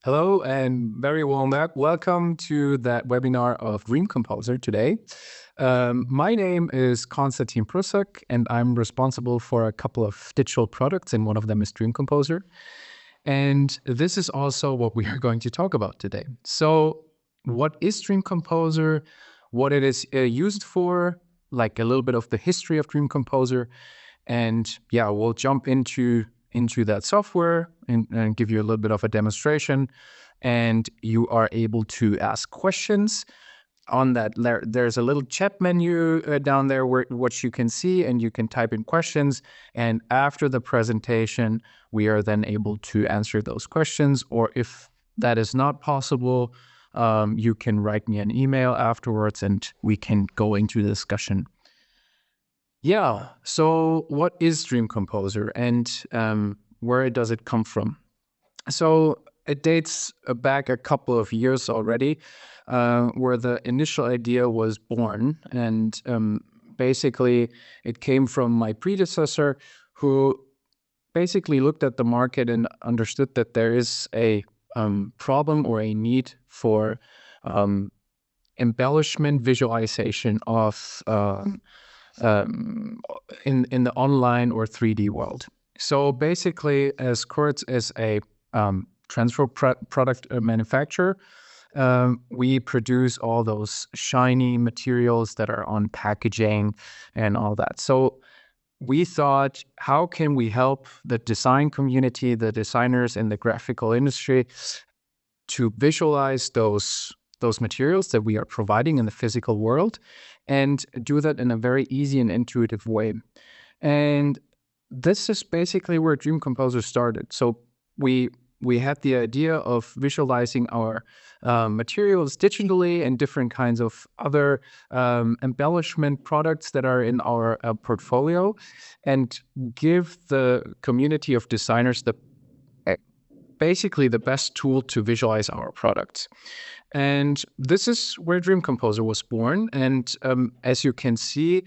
Hello and very welcome to that webinar of Dream Composer today. My name is Konstantin Prusak and I'm responsible for a couple of digital products, and one of them is Dream Composer. And this is also what we are going to talk about today. So what is Dream Composer, what it is used for, like a little bit of the history of Dream Composer, and yeah, we'll jump into that software and give you a little bit of a demonstration, and you are able to ask questions. On that, there's a little chat menu down there which you can see, and you can type in questions, and after the presentation we are then able to answer those questions, or if that is not possible, you can write me an email afterwards and we can go into the discussion. Yeah, so what is Dream Composer, and where does it come from? So it dates back a couple of years already, where the initial idea was born. And basically it came from my predecessor, who basically looked at the market and understood that there is a problem or a need for embellishment visualization of in the online or 3D world. So basically, as Kurtz is a transfer product manufacturer, we produce all those shiny materials that are on packaging and all that. So we thought, how can we help the design community, the designers in the graphical industry, to visualize those materials that we are providing in the physical world, and do that in a very easy and intuitive way. And this is basically where Dream Composer started. So we had the idea of visualizing our materials digitally and different kinds of other embellishment products that are in our portfolio, and give the community of designers basically the best tool to visualize our products. And this is where Dream Composer was born. And as you can see,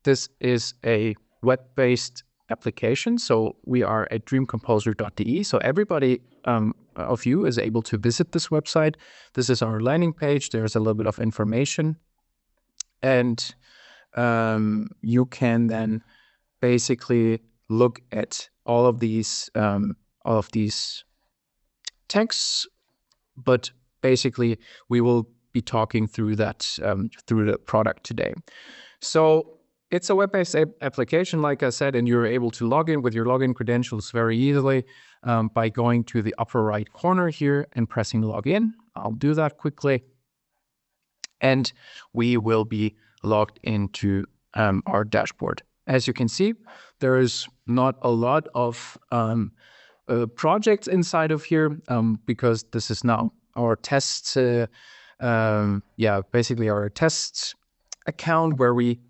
this is a web-based application. So we are at dreamcomposer.de. So everybody of you is able to visit this website. This is our landing page. There's a little bit of information. And you can then basically look at all of these texts, but basically we will be talking through that through the product today. So it's a web-based application, like I said, and you're able to log in with your login credentials very easily by going to the upper right corner here and pressing login. I'll do that quickly, and we will be logged into our dashboard. As you can see, there is not a lot of projects inside of here, because this is now our tests, basically our tests account, where we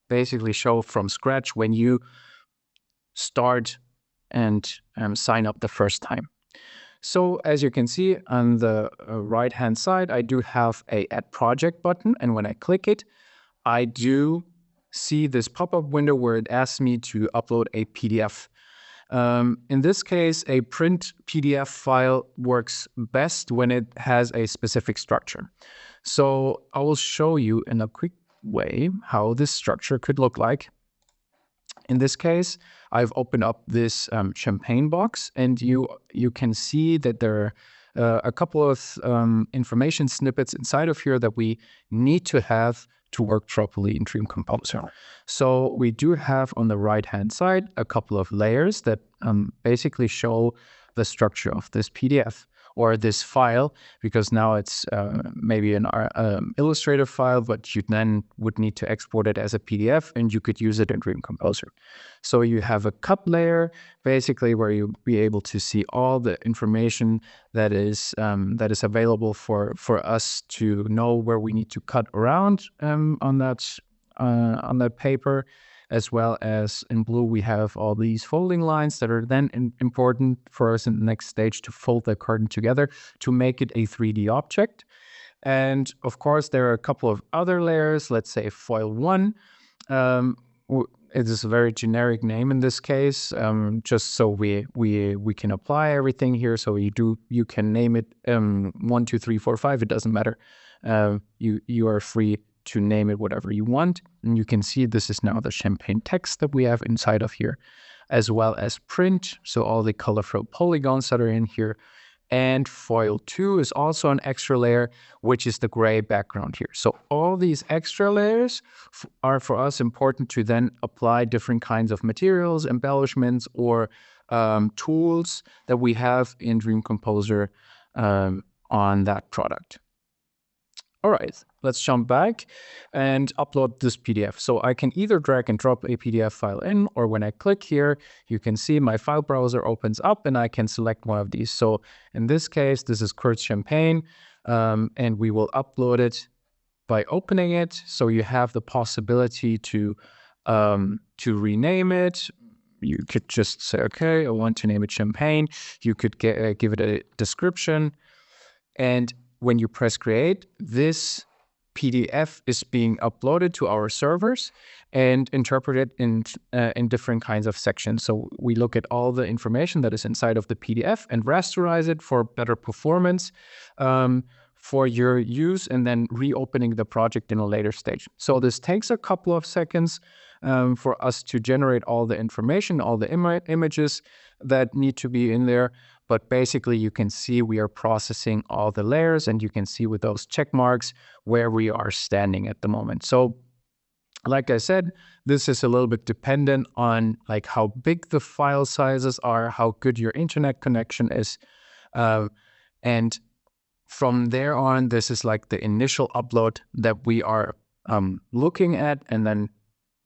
basically show from scratch when you start and sign up the first time. So as you can see on the right hand side, I do have a Add Project button, and when I click it, I do see this pop-up window where it asks me to upload a PDF. In this case, a print PDF file works best when it has a specific structure. So I will show you in a quick way how this structure could look like. In this case, I've opened up this champagne box, and you can see that there are a couple of information snippets inside of here that we need to have to work properly in Dream Composer. So we do have on the right-hand side a couple of layers that basically show the structure of this PDF or this file, because now it's maybe an Illustrator file, but you then would need to export it as a PDF, and you could use it in Dream Composer. So you have a cut layer, basically, where you'll be able to see all the information that is available for us to know where we need to cut around on that paper. As well as in blue, we have all these folding lines that are then important for us in the next stage to fold the carton together to make it a 3D object. And of course, there are a couple of other layers, let's say foil 1, it is a very generic name in this case, just so we can apply everything here. So you can name it 1, 2, 3, 4, 5. It doesn't matter. You are free to name it whatever you want. And you can see this is now the Champagne text that we have inside of here, as well as print. So all the colorful polygons that are in here. And foil 2 is also an extra layer, which is the gray background here. So all these extra layers are for us important to then apply different kinds of materials, embellishments, or tools that we have in Dream Composer on that product. All right, let's jump back and upload this PDF. So I can either drag and drop a PDF file in, or when I click here, you can see my file browser opens up and I can select one of these. So in this case, this is Kurt's Champagne, and we will upload it by opening it. So you have the possibility to rename it. You could just say, okay, I want to name it Champagne. You could give it a description. And when you press create, this PDF is being uploaded to our servers and interpreted in different kinds of sections. So we look at all the information that is inside of the PDF and rasterize it for better performance for your use, and then reopening the project in a later stage. So this takes a couple of seconds for us to generate all the information, all the images that need to be in there. But basically, you can see we are processing all the layers, and you can see with those check marks where we are standing at the moment. So like I said, this is a little bit dependent on like how big the file sizes are, how good your internet connection is. And from there on, this is like the initial upload that we are looking at, and then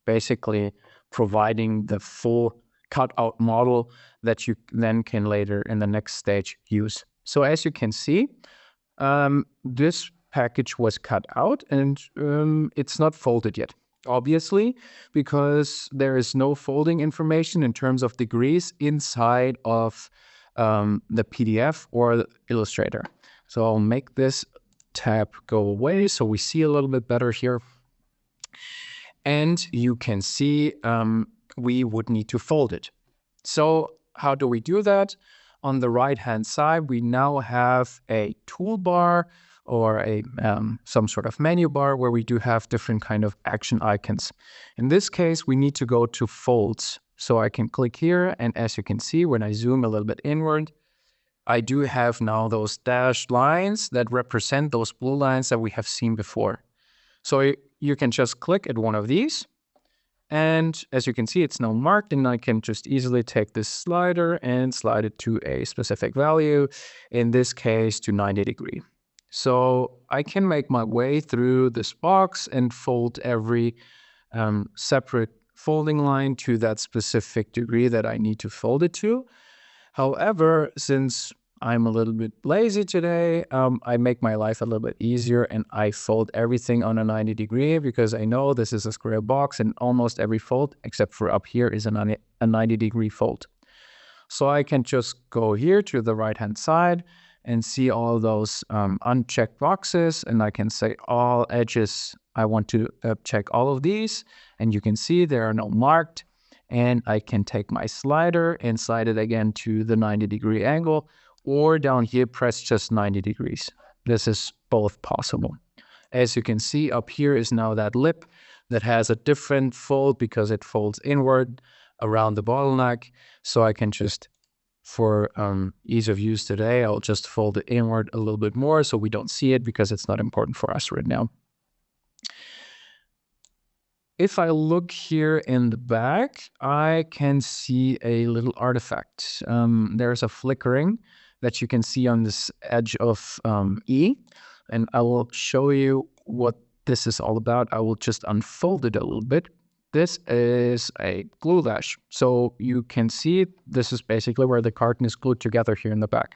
basically providing the full cutout model that you then can later in the next stage use. So as you can see, this package was cut out, and it's not folded yet, obviously, because there is no folding information in terms of degrees inside of the PDF or the Illustrator. So I'll make this tab go away so we see a little bit better here. And you can see we would need to fold it. So how do we do that? On the right-hand side, we now have a toolbar or a some sort of menu bar where we do have different kind of action icons. In this case, we need to go to folds. So I can click here, and as you can see, when I zoom a little bit inward, I do have now those dashed lines that represent those blue lines that we have seen before. So you can just click at one of these, and as you can see, it's now marked, and I can just easily take this slider and slide it to a specific value, in this case to 90 degrees. So I can make my way through this box and fold every separate folding line to that specific degree that I need to fold it to. However, since I'm a little bit lazy today, I make my life a little bit easier, and I fold everything on a 90 degree because I know this is a square box, and almost every fold, except for up here, is a 90 degree fold. So I can just go here to the right-hand side and see all those unchecked boxes, and I can say all edges, I want to check all of these, and you can see there are no marked. And I can take my slider and slide it again to the 90 degree angle, or down here, press just 90 degrees. This is both possible. As you can see, up here is now that lip that has a different fold because it folds inward around the bottleneck. So I can just, for ease of use today, I'll just fold it inward a little bit more so we don't see it because it's not important for us right now. If I look here in the back, I can see a little artifact. There's a flickering that you can see on this edge of E, and I will show you what this is all about. I will just unfold it a little bit. This is a glue lash. So you can see this is basically where the carton is glued together here in the back.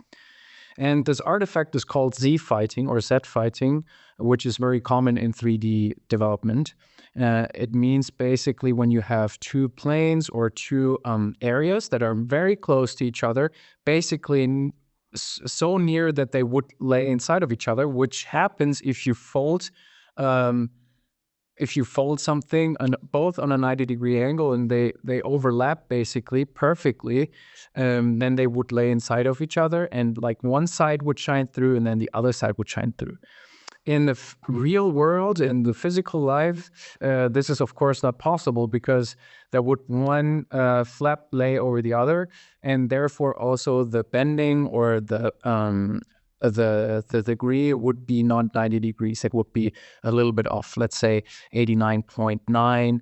And this artifact is called Z-fighting or Z-fighting, which is very common in 3D development. It means basically when you have two planes or two areas that are very close to each other, basically so near that they would lay inside of each other, which happens if you fold if you fold something both on a 90-degree angle and they overlap basically perfectly, then they would lay inside of each other, and like one side would shine through and then the other side would shine through. In the real world, in the physical life, this is of course not possible, because there would one flap lay over the other, and therefore also the bending or the degree would be not 90 degrees. It would be a little bit off. Let's say 89.9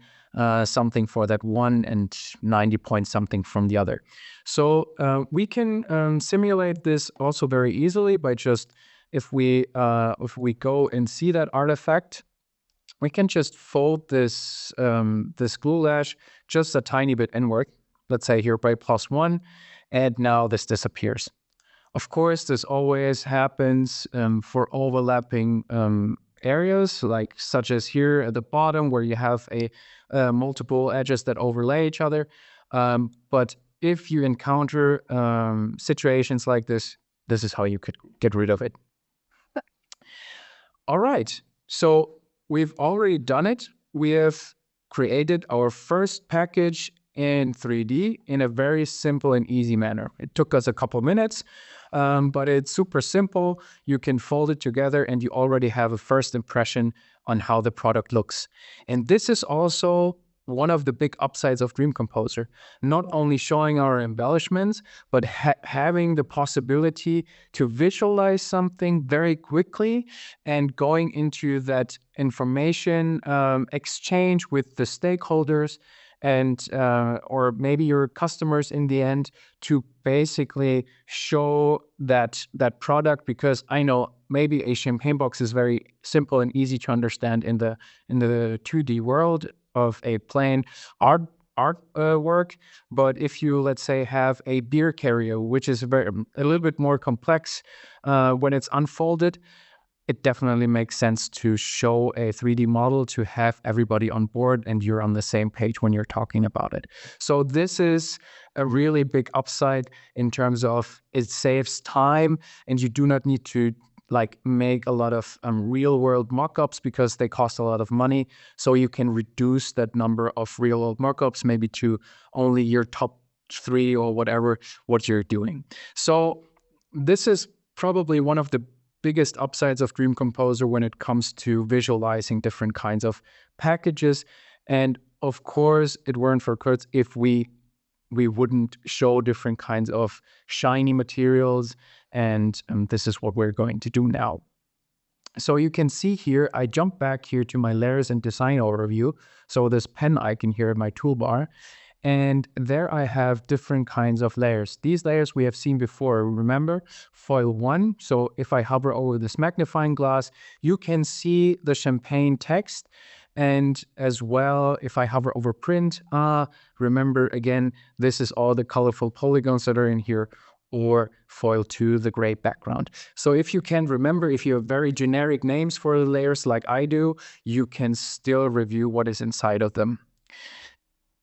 something for that one and 90 point something from the other. So we can simulate this also very easily by just, if we go and see that artifact, we can just fold this this glue lash just a tiny bit inward. Let's say here by +1, and now this disappears. Of course, this always happens for overlapping areas, like such as here at the bottom where you have multiple edges that overlay each other. But if you encounter situations like this, this is how you could get rid of it. All right, so we've already done it. We have created our first package in 3D in a very simple and easy manner. It took us a couple minutes, but it's super simple. You can fold it together and you already have a first impression on how the product looks. And this is also one of the big upsides of DreamComposer, not only showing our embellishments, but having the possibility to visualize something very quickly and going into that information exchange with the stakeholders and or maybe your customers in the end, to basically show that product. Because I know maybe a champagne box is very simple and easy to understand in the 2D world of a plain art work, but if you, let's say, have a beer carrier, which is a little bit more complex when it's unfolded, it definitely makes sense to show a 3D model to have everybody on board and you're on the same page when you're talking about it. So this is a really big upside in terms of it saves time, and you do not need to like make a lot of real world mockups because they cost a lot of money. So you can reduce that number of real world mockups maybe to only your top 3 or whatever what you're doing. So this is probably one of the biggest upsides of DreamComposer when it comes to visualizing different kinds of packages. And of course, it weren't for Kurtz if we wouldn't show different kinds of shiny materials, and this is what we're going to do now. So you can see here, I jump back here to my layers and design overview. So this pen icon here in my toolbar, and there I have different kinds of layers. These layers we have seen before, remember? Foil 1, so if I hover over this magnifying glass, you can see the champagne text. And as well, if I hover over print, remember again, this is all the colorful polygons that are in here, or foil 2, the gray background. So if you can remember, if you have very generic names for the layers like I do, you can still review what is inside of them.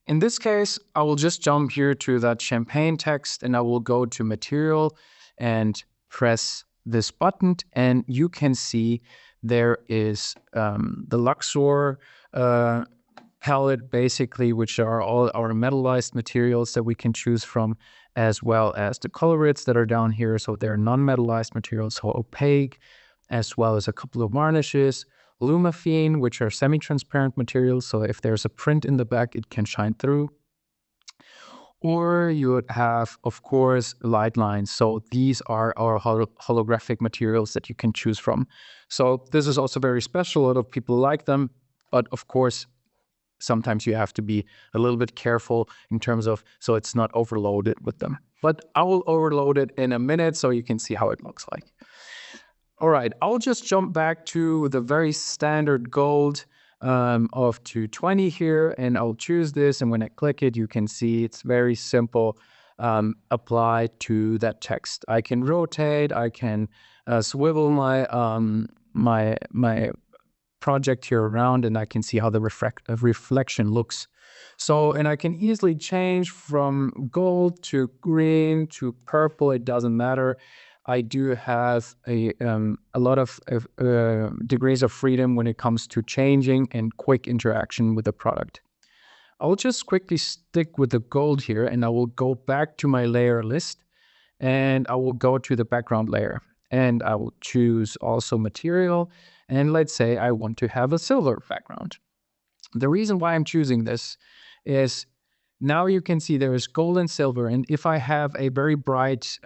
In this case, I will just jump here to that champagne text and I will go to material and press this button, and you can see there is the Luxor palette, basically, which are all our metallized materials that we can choose from, as well as the colorids that are down here. So they're non-metallized materials, so opaque, as well as a couple of varnishes, Lumaphene, which are semi-transparent materials, so if there's a print in the back, it can shine through. Or you would have, of course, light lines. So these are our holographic materials that you can choose from. So this is also very special. A lot of people like them, but of course, sometimes you have to be a little bit careful in terms of, so it's not overloaded with them. But I will overload it in a minute so you can see how it looks like. All right, I'll just jump back to the very standard gold of 220 here, and I'll choose this. And when I click it, you can see it's very simple. Apply to that text. I can rotate. I can swivel my my project here around, and I can see how the reflection looks. So, and I can easily change from gold to green to purple. It doesn't matter. I do have a lot of degrees of freedom when it comes to changing and quick interaction with the product. I'll just quickly stick with the gold here, and I will go back to my layer list, and I will go to the background layer, and I will choose also material, and let's say I want to have a silver background. The reason why I'm choosing this is now you can see there is gold and silver. And if I have a very bright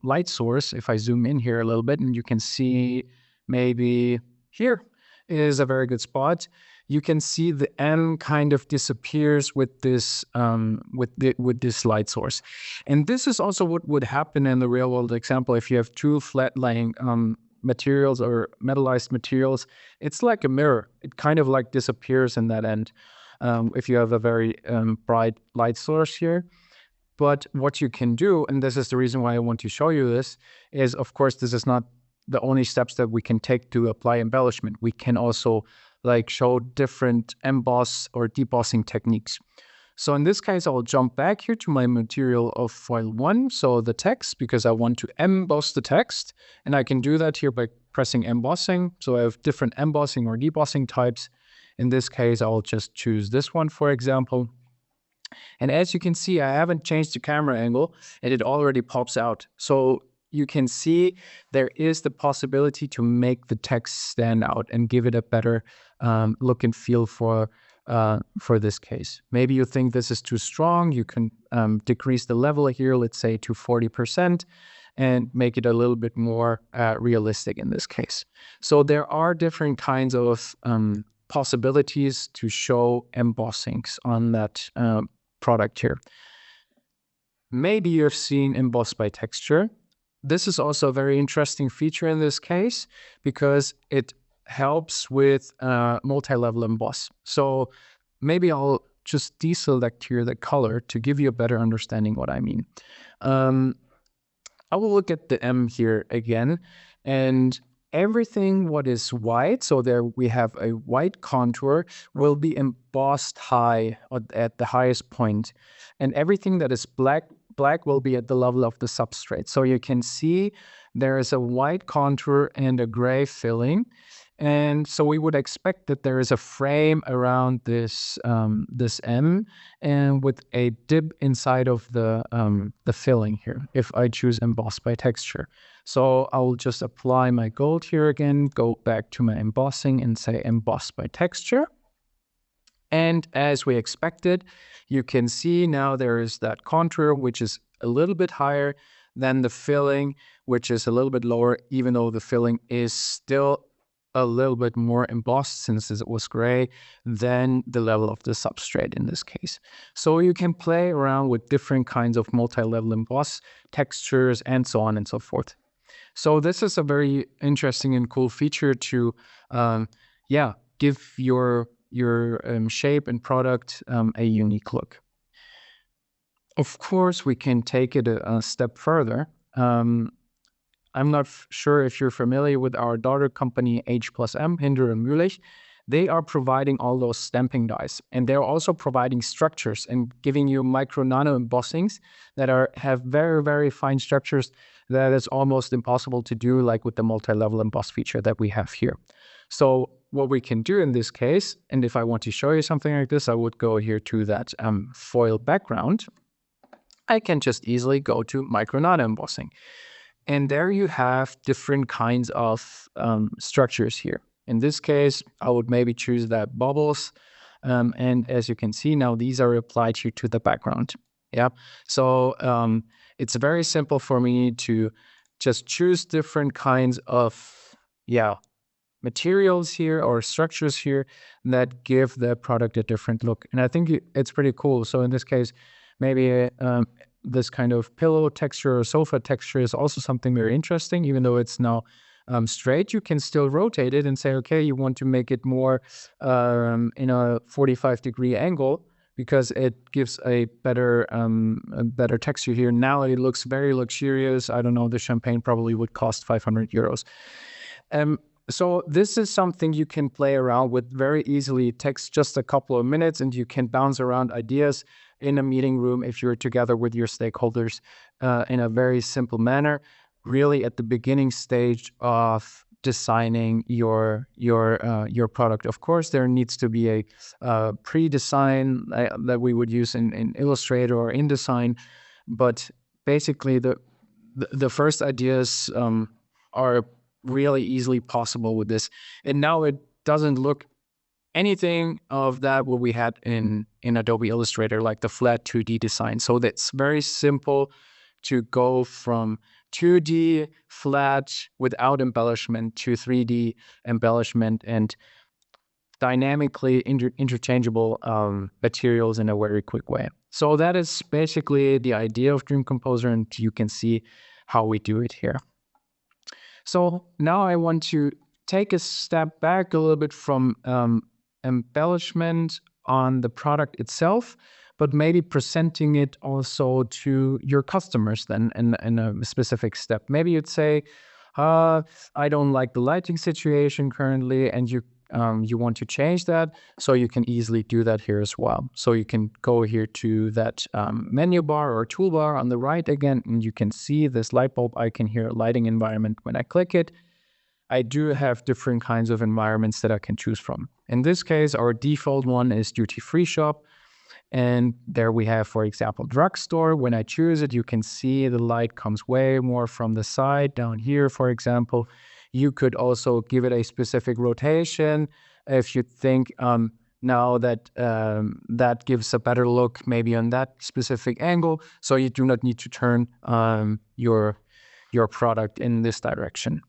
light source, if I zoom in here a little bit, and you can see maybe here is a very good spot. You can see the M kind of disappears with this with this light source. And this is also what would happen in the real world example if you have two flat lying materials or metallized materials. It's like a mirror. It kind of like disappears in that end if you have a very bright light source here. But what you can do, and this is the reason why I want to show you this, is of course this is not the only steps that we can take to apply embellishment. We can also like show different emboss or debossing techniques. So in this case, I'll jump back here to my material of file 1, so the text, because I want to emboss the text. And I can do that here by pressing embossing. So I have different embossing or debossing types. In this case, I'll just choose this one, for example. And as you can see, I haven't changed the camera angle, and it already pops out. So you can see there is the possibility to make the text stand out and give it a better look and feel for this case. Maybe you think this is too strong. You can decrease the level here, let's say to 40%, and make it a little bit more realistic in this case. So there are different kinds of possibilities to show embossings on that product here. Maybe you've seen emboss by texture. This is also a very interesting feature in this case because it helps with multi-level emboss. So maybe I'll just deselect here the color to give you a better understanding what I mean. I will look at the M here again, and everything what is white, so there we have a white contour, will be embossed high at the highest point. And everything that is black will be at the level of the substrate. So you can see there is a white contour and a gray filling. And so we would expect that there is a frame around this this M, and with a dip inside of the filling here, if I choose emboss by texture. So I'll just apply my gold here again, go back to my embossing and say emboss by texture. And as we expected, you can see now there is that contour, which is a little bit higher than the filling, which is a little bit lower, even though the filling is still a little bit more embossed since it was gray than the level of the substrate in this case. So you can play around with different kinds of multi-level emboss textures and so on and so forth. So this is a very interesting and cool feature to, give your shape and product a unique look. Of course, we can take it a step further. I'm not sure if you're familiar with our daughter company H+M, Hinder and Mühlich. They are providing all those stamping dies, and they're also providing structures and giving you micro nano embossings that have very, very fine structures that is almost impossible to do, like with the multi-level emboss feature that we have here. So what we can do in this case, and if I want to show you something like this, I would go here to that foil background. I can just easily go to micro nano embossing. And there you have different kinds of structures here. In this case, I would maybe choose that bubbles. And as you can see now, these are applied here to the background. Yeah. So it's very simple for me to just choose different kinds of, materials here or structures here that give the product a different look. And I think it's pretty cool. So in this case, maybe this kind of pillow texture or sofa texture is also something very interesting. Even though it's now straight, you can still rotate it and say, okay, you want to make it more in a 45-degree angle because it gives a better texture here. Now it looks very luxurious. I don't know, the champagne probably would cost 500 euros. So this is something you can play around with very easily. It takes just a couple of minutes and you can bounce around ideas in a meeting room if you're together with your stakeholders in a very simple manner. really at the beginning stage of designing your product. Of course, there needs to be a pre-design that we would use in Illustrator or InDesign, but basically the first ideas are really easily possible with this. And now it doesn't look anything of that what we had in Adobe Illustrator, like the flat 2D design. So that's very simple to go from 2D flat without embellishment to 3D embellishment and dynamically interchangeable materials in a very quick way. So that is basically the idea of Dream Composer, and you can see how we do it here. So now I want to take a step back a little bit from embellishment on the product itself, but maybe presenting it also to your customers then in a specific step. Maybe you'd say, I don't like the lighting situation currently, and you want to change that, so you can easily do that here as well. So you can go here to that menu bar or toolbar on the right again, and you can see this light bulb icon here, lighting environment. When I click it, I do have different kinds of environments that I can choose from. In this case, our default one is duty-free shop. And there we have, for example, drugstore. When I choose it, you can see the light comes way more from the side down here, for example. You could also give it a specific rotation if you think now that that gives a better look maybe on that specific angle. So you do not need to turn your product in this direction.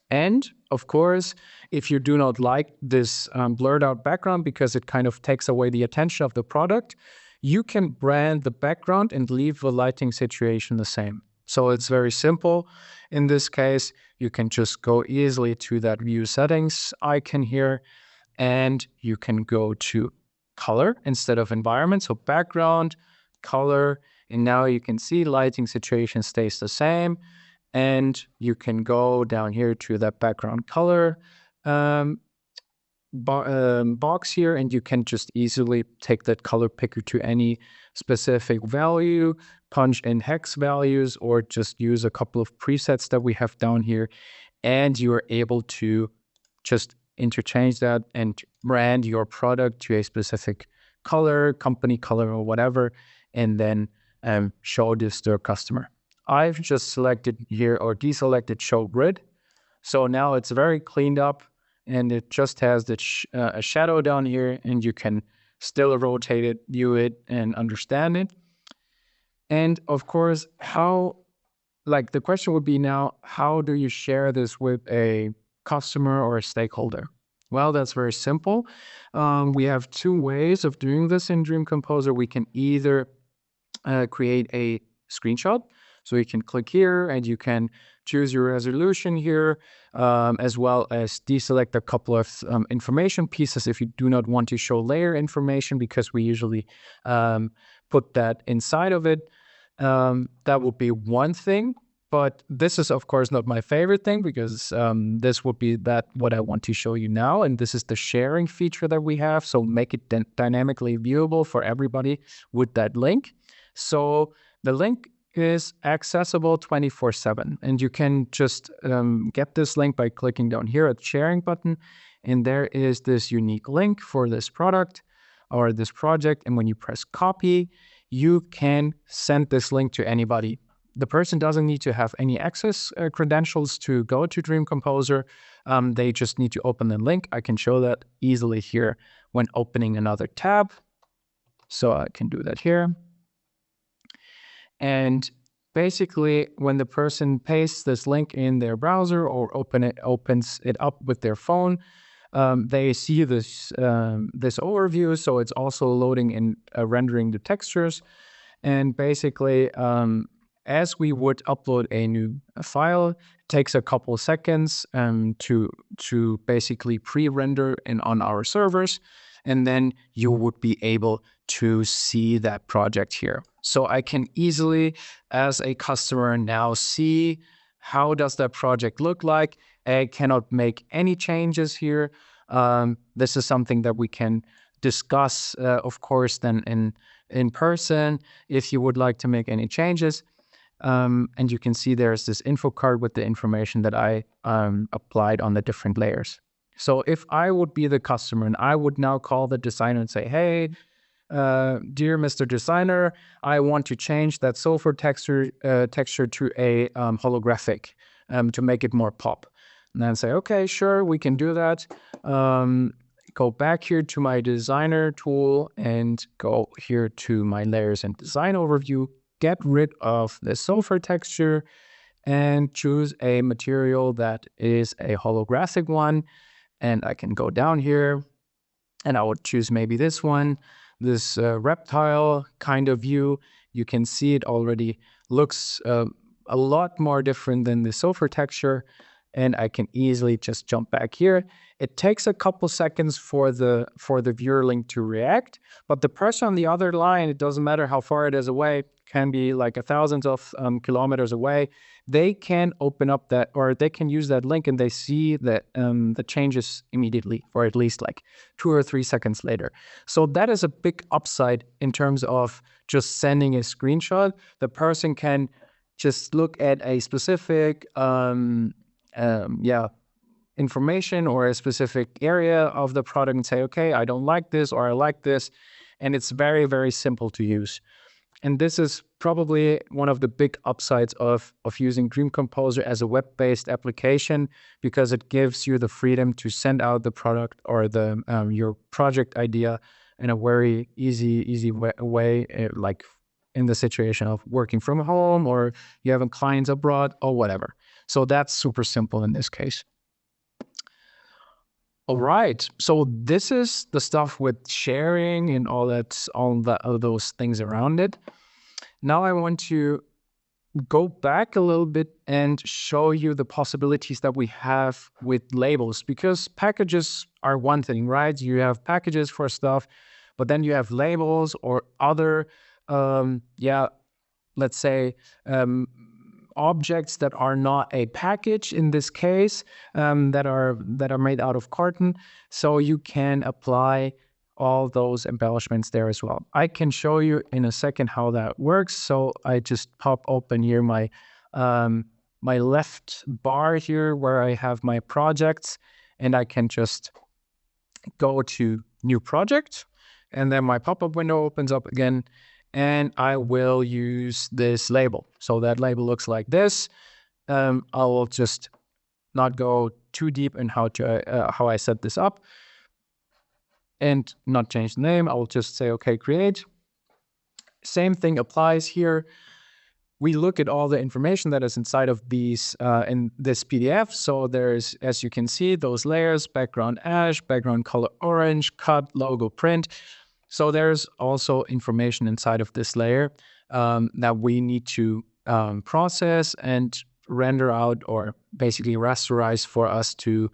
And of course, if you do not like this blurred out background because it kind of takes away the attention of the product, you can brand the background and leave the lighting situation the same. So it's very simple. In this case, you can just go easily to that view settings icon here, and you can go to color instead of environment. So background, color, and now you can see lighting situation stays the same. And you can go down here to that background color box here, and you can just easily take that color picker to any specific value, punch in hex values, or just use a couple of presets that we have down here. And you are able to just interchange that and brand your product to a specific color, company color, or whatever, and then show this to a customer. I've just selected here or deselected show grid. So now it's very cleaned up, and it just has the a shadow down here, and you can still rotate it, view it, and understand it. And of course, the question would be now, how do you share this with a customer or a stakeholder? Well, that's very simple. We have two ways of doing this in Dream Composer. We can either create a screenshot. So you can click here and you can choose your resolution here, as well as deselect a couple of information pieces if you do not want to show layer information, because we usually put that inside of it. That would be one thing, but this is of course not my favorite thing, because this would be what I want to show you now, and this is the sharing feature that we have. So make it dynamically viewable for everybody with that link. So the link is accessible 24/7, and you can just get this link by clicking down here at the sharing button, and there is this unique link for this product or this project, and when you press copy, you can send this link to anybody. The person doesn't need to have any access credentials to go to Dream Composer. They just need to open the link. I can show that easily here when opening another tab. So I can do that here. And basically, when the person pastes this link in their browser or opens it up with their phone, they see this overview. So it's also loading and rendering the textures. And basically, as we would upload a new file, it takes a couple seconds to basically pre-render on our servers, and then you would be able to see that project here. So I can easily, as a customer, now see how does that project look like. I cannot make any changes here. This is something that we can discuss, of course, then in person if you would like to make any changes. And you can see there's this info card with the information that I applied on the different layers. So if I would be the customer and I would now call the designer and say, hey, dear Mr. Designer, I want to change that sulfur texture to a holographic to make it more pop. And then say, okay, sure, we can do that. Go back here to my designer tool and go here to my layers and design overview, get rid of the sulfur texture and choose a material that is a holographic one. And I can go down here and I would choose maybe this one, this reptile kind of view. You can see it already looks a lot more different than the sulfur texture. And I can easily just jump back here. It takes a couple seconds for the viewer link to react, but the person on the other line, it doesn't matter how far it is away, can be like 1,000 of kilometers away. They can open up that, or they can use that link and they see that the changes immediately, or at least like 2 or 3 seconds later. So that is a big upside in terms of just sending a screenshot. The person can just look at a specific information or a specific area of the product and say, okay, I don't like this or I like this. And it's very, very simple to use. And this is probably one of the big upsides of using DreamComposer as a web-based application, because it gives you the freedom to send out the product or the your project idea in a very easy way, like in the situation of working from home or you have clients abroad or whatever. So that's super simple in this case. All right, so this is the stuff with sharing and all those things around it. Now I want to go back a little bit and show you the possibilities that we have with labels, because packages are one thing, right? You have packages for stuff, but then you have labels or other, let's say, objects that are not a package in this case, that are made out of carton. So you can apply all those embellishments there as well. I can show you in a second how that works. So I just pop open here my my left bar here where I have my projects, and I can just go to new project, and then my pop-up window opens up again. And I will use this label. So that label looks like this. I will just not go too deep in how I set this up and not change the name. I will just say, okay, create. Same thing applies here. We look at all the information that is inside of these in this PDF. So there's, as you can see, those layers: background ash, background color orange, cut, logo, print. So there's also information inside of this layer that we need to process and render out, or basically rasterize for us to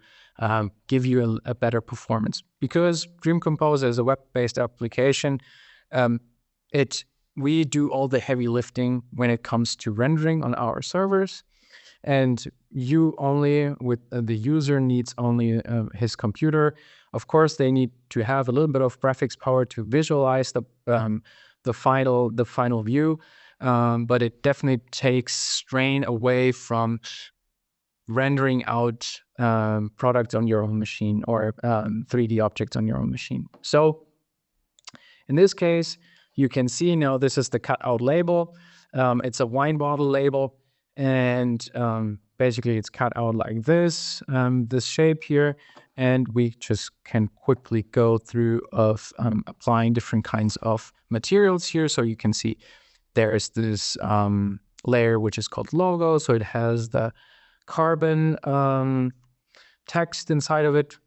give you a better performance. Because DreamComposer is a web-based application, we do all the heavy lifting when it comes to rendering on our servers. And the user needs only his computer. Of course, they need to have a little bit of graphics power to visualize the final view, but it definitely takes strain away from rendering out products on your own machine or 3D objects on your own machine. So in this case, you can see now this is the cutout label. It's a wine bottle label. And basically it's cut out like this, this shape here, and we just can quickly go through of applying different kinds of materials here. So you can see there is this layer which is called logo, so it has the carbon text inside of it.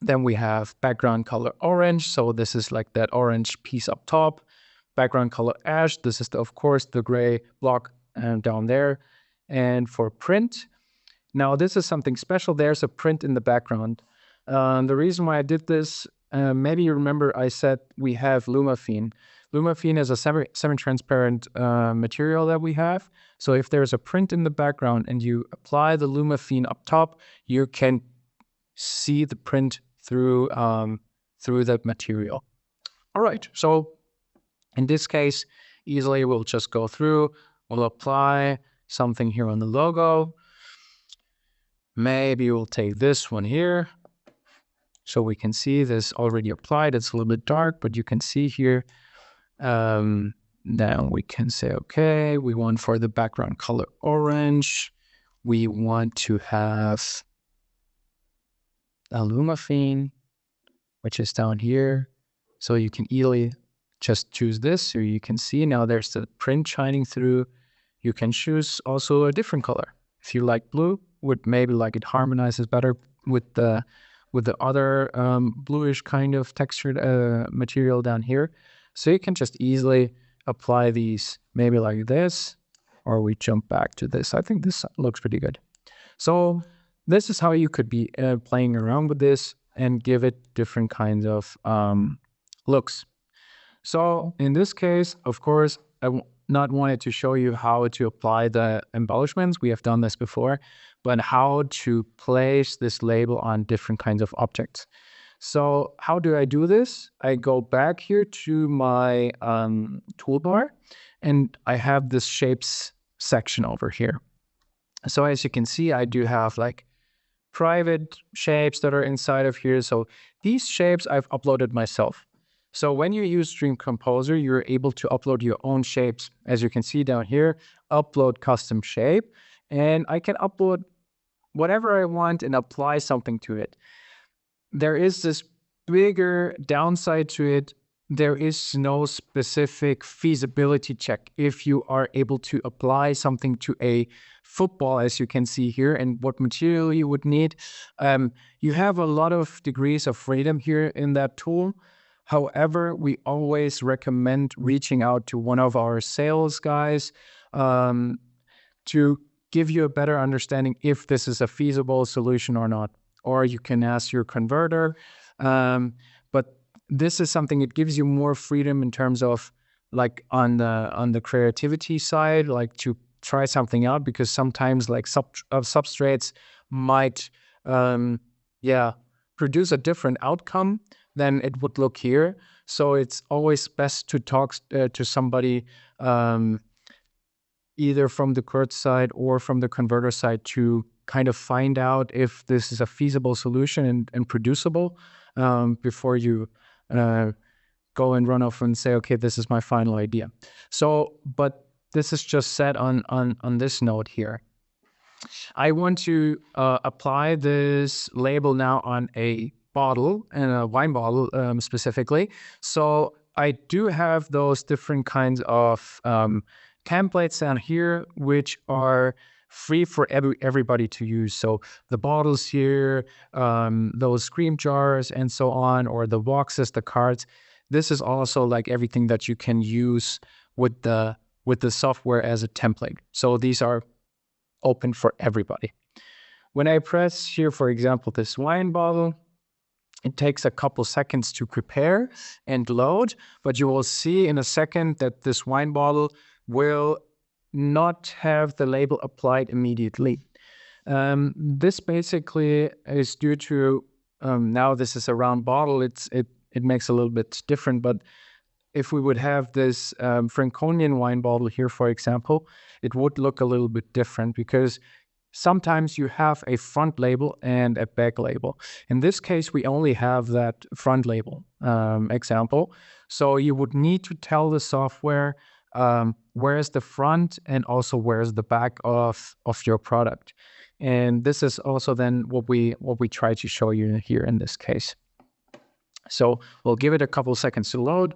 Then we have background color orange, so this is like that orange piece up top. Background color ash, this is of course the gray block down there. And for print, now this is something special. There's a print in the background. The reason why I did this, maybe you remember I said we have Lumafine. Lumafine is a semi-transparent material that we have. So if there's a print in the background and you apply the Lumafine up top, you can see the print through that material. All right, so in this case, easily we'll just go through. We'll apply something here on the logo. Maybe we'll take this one here. So we can see this already applied. It's a little bit dark, but you can see here. Then we can say, okay, we want for the background color orange. We want to have a Lumafine, which is down here. So you can easily just choose this. So you can see now there's the print shining through. You can choose also a different color. If you like blue, would maybe like it harmonizes better with the other bluish kind of textured material down here. So you can just easily apply these maybe like this, or we jump back to this. I think this looks pretty good. So this is how you could be playing around with this and give it different kinds of looks. So in this case, of course, not wanted to show you how to apply the embellishments. We have done this before, but how to place this label on different kinds of objects. So how do I do this? I go back here to my toolbar, and I have this shapes section over here. So as you can see, I do have like private shapes that are inside of here. So these shapes I've uploaded myself. So when you use DreamComposer, you're able to upload your own shapes. As you can see down here, upload custom shape, and I can upload whatever I want and apply something to it. There is this bigger downside to it. There is no specific feasibility check if you are able to apply something to a football, as you can see here, and what material you would need. You have a lot of degrees of freedom here in that tool. However, we always recommend reaching out to one of our sales guys to give you a better understanding if this is a feasible solution or not. Or you can ask your converter. But this is something that gives you more freedom in terms of like on the creativity side, like to try something out, because sometimes like substrates might produce a different outcome than it would look here. So it's always best to talk to somebody either from the Kurtz side or from the converter side to kind of find out if this is a feasible solution and producible before you go and run off and say, okay, this is my final idea. So, but this is just set on this note here. I want to apply this label now on a bottle, and a wine bottle specifically. So I do have those different kinds of templates down here, which are free for everybody to use. So the bottles here, those scream jars and so on, or the boxes, the cards. This is also like everything that you can use with the software as a template. So these are open for everybody. When I press here, for example, this wine bottle, it takes a couple seconds to prepare and load, but you will see in a second that this wine bottle will not have the label applied immediately. This basically is due to, now this is a round bottle, it makes a little bit different, but if we would have this Franconian wine bottle here, for example, it would look a little bit different because sometimes you have a front label and a back label. In this case, we only have that front label example. So you would need to tell the software where is the front and also where is the back of your product. And this is also then what we try to show you here in this case. So we'll give it a couple seconds to load.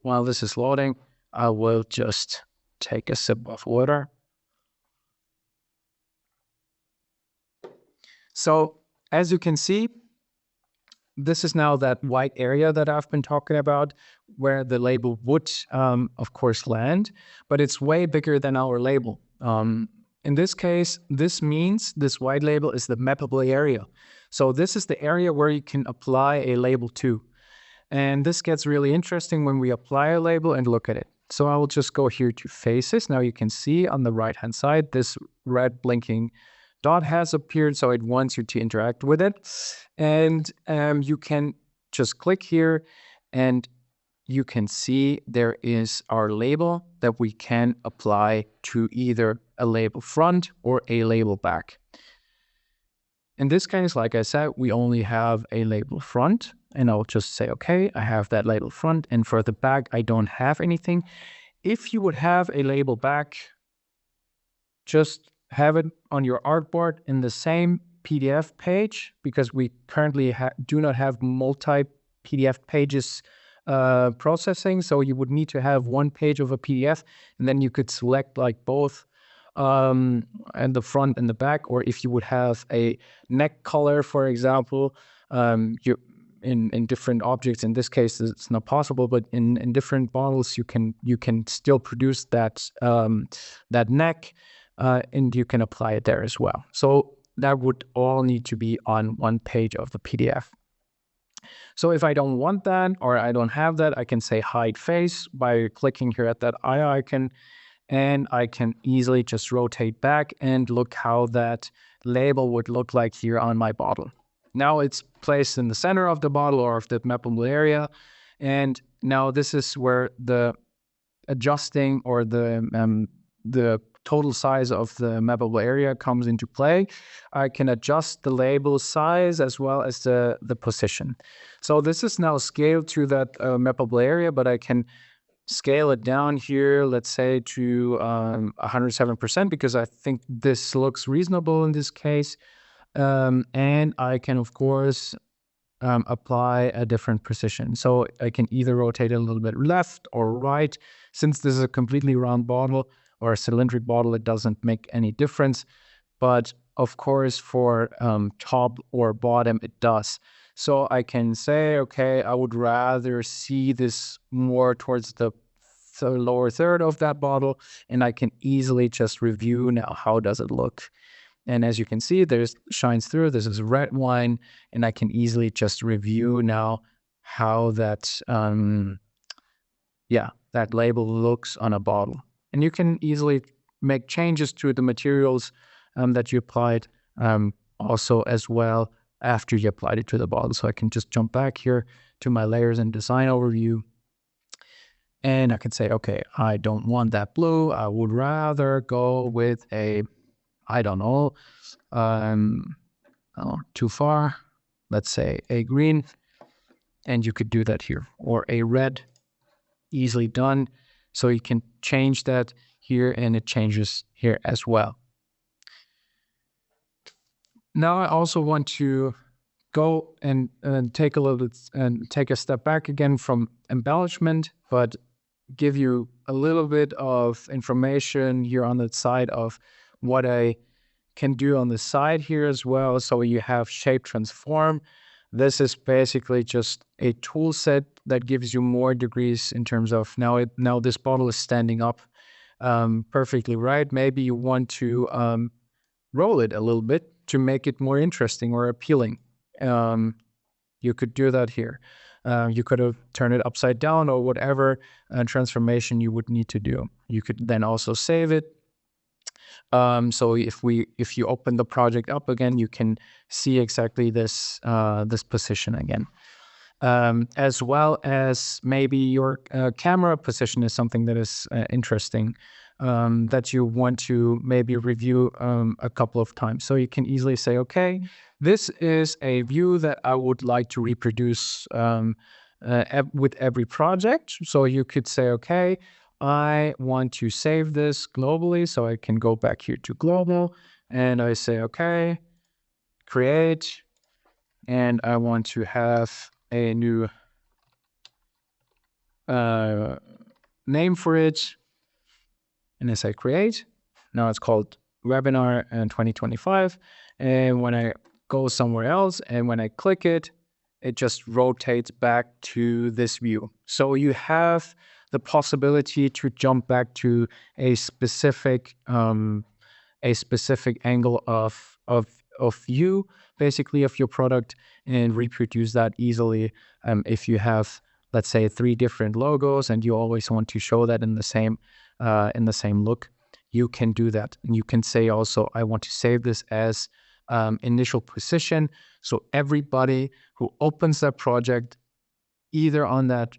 While this is loading, I will just take a sip of water. So as you can see, this is now that white area that I've been talking about where the label would, of course, land, but it's way bigger than our label. In this case, this means this white label is the mappable area. So this is the area where you can apply a label to. And this gets really interesting when we apply a label and look at it. So I will just go here to faces. Now you can see on the right-hand side, this red blinking dot has appeared, so it wants you to interact with it. And you can just click here and you can see there is our label that we can apply to either a label front or a label back. In this case, like I said, we only have a label front, and I'll just say, okay, I have that label front, and for the back, I don't have anything. If you would have a label back, just have it on your artboard in the same PDF page, because we currently do not have multi PDF pages processing. So you would need to have one page of a PDF, and then you could select like both and the front and the back. Or if you would have a neck color, for example, you in different objects. In this case, it's not possible, but in different models, you can still produce that that neck, and you can apply it there as well. So that would all need to be on one page of the PDF. So if I don't want that, or I don't have that, I can say hide face by clicking here at that eye icon, and I can easily just rotate back and look how that label would look like here on my bottle. Now it's placed in the center of the bottle or of the mappable area. And now this is where the adjusting or the total size of the mappable area comes into play. I can adjust the label size as well as the position. So this is now scaled to that mappable area, but I can scale it down here, let's say to 107%, because I think this looks reasonable in this case. And I can, of course, apply a different precision. So I can either rotate it a little bit left or right. Since this is a completely round bottle or a cylindric bottle, it doesn't make any difference. But of course, for top or bottom, it does. So I can say, okay, I would rather see this more towards the lower third of that bottle, and I can easily just review now how does it look. And as you can see, there's shines through. This is red wine, and I can easily just review now how that that label looks on a bottle. And you can easily make changes to the materials that you applied also as well after you applied it to the bottle. So I can just jump back here to my layers and design overview. And I can say, okay, I don't want that blue. I would rather go with a, I don't know, too far. Let's say a green. And you could do that here. Or a red, easily done. So you can change that here, and it changes here as well. Now I also want to go and take a little bit and take a step back again from embellishment, but give you a little bit of information here on the side of what I can do on the side here as well. So you have shape transform. This is basically just a tool set that gives you more degrees in terms of now this bottle is standing up perfectly right. Maybe you want to roll it a little bit to make it more interesting or appealing. You could do that here. You could have turned it upside down or whatever transformation you would need to do. You could then also save it. So if you open the project up again, you can see exactly this this position again. As well as maybe your camera position is something that is interesting, that you want to maybe review a couple of times. So you can easily say, okay, this is a view that I would like to reproduce with every project. So you could say, okay, I want to save this globally. So I can go back here to global, and I say, okay, create, and I want to have a new name for it. And I say create. Now it's called webinar 2025. And when I go somewhere else and when I click it, it just rotates back to this view. So you have the possibility to jump back to a specific angle of view, basically, of your product, and reproduce that easily. If you have, let's say, 3 different logos and you always want to show that in the same look, you can do that. And you can say also, I want to save this as initial position. So everybody who opens that project either on that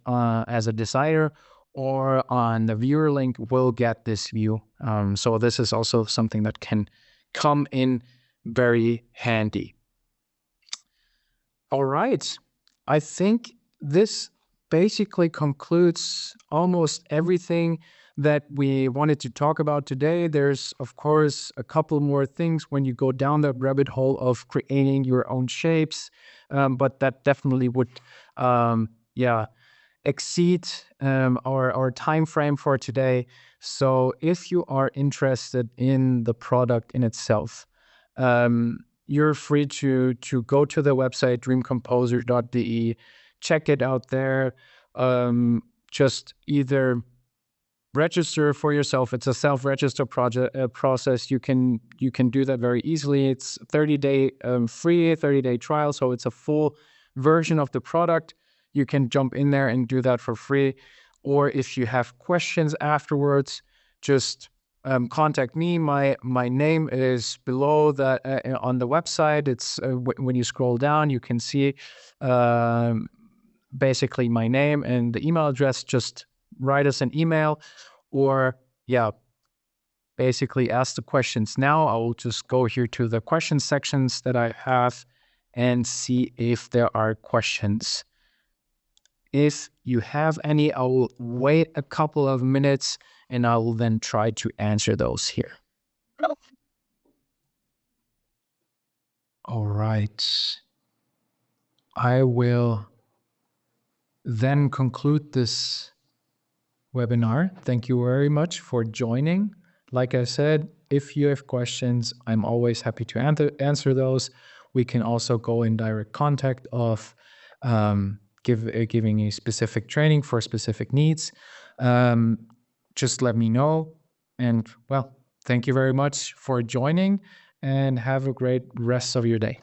as a designer or on the viewer link will get this view. So this is also something that can come in very handy. All right. I think this basically concludes almost everything that we wanted to talk about today. There's, of course, a couple more things when you go down the rabbit hole of creating your own shapes, but that definitely would, exceed our time frame for today. So if you are interested in the product in itself, you're free to go to the website dreamcomposer.de, check it out there. Just either register for yourself. It's a self-register process. You can do that very easily. It's 30-day free, 30-day trial, so it's a full version of the product. You can jump in there and do that for free. Or if you have questions afterwards, just contact me. My name is below that on the website. It's when you scroll down, you can see basically my name and the email address. Just write us an email, or basically ask the questions now. I will just go here to the question sections that I have and see if there are questions. If you have any, I will wait a couple of minutes and I will then try to answer those here. All right. I will then conclude this webinar. Thank you very much for joining. Like I said, if you have questions, I'm always happy to answer those. We can also go in direct contact of giving a specific training for specific needs. Just let me know. And well, thank you very much for joining and have a great rest of your day.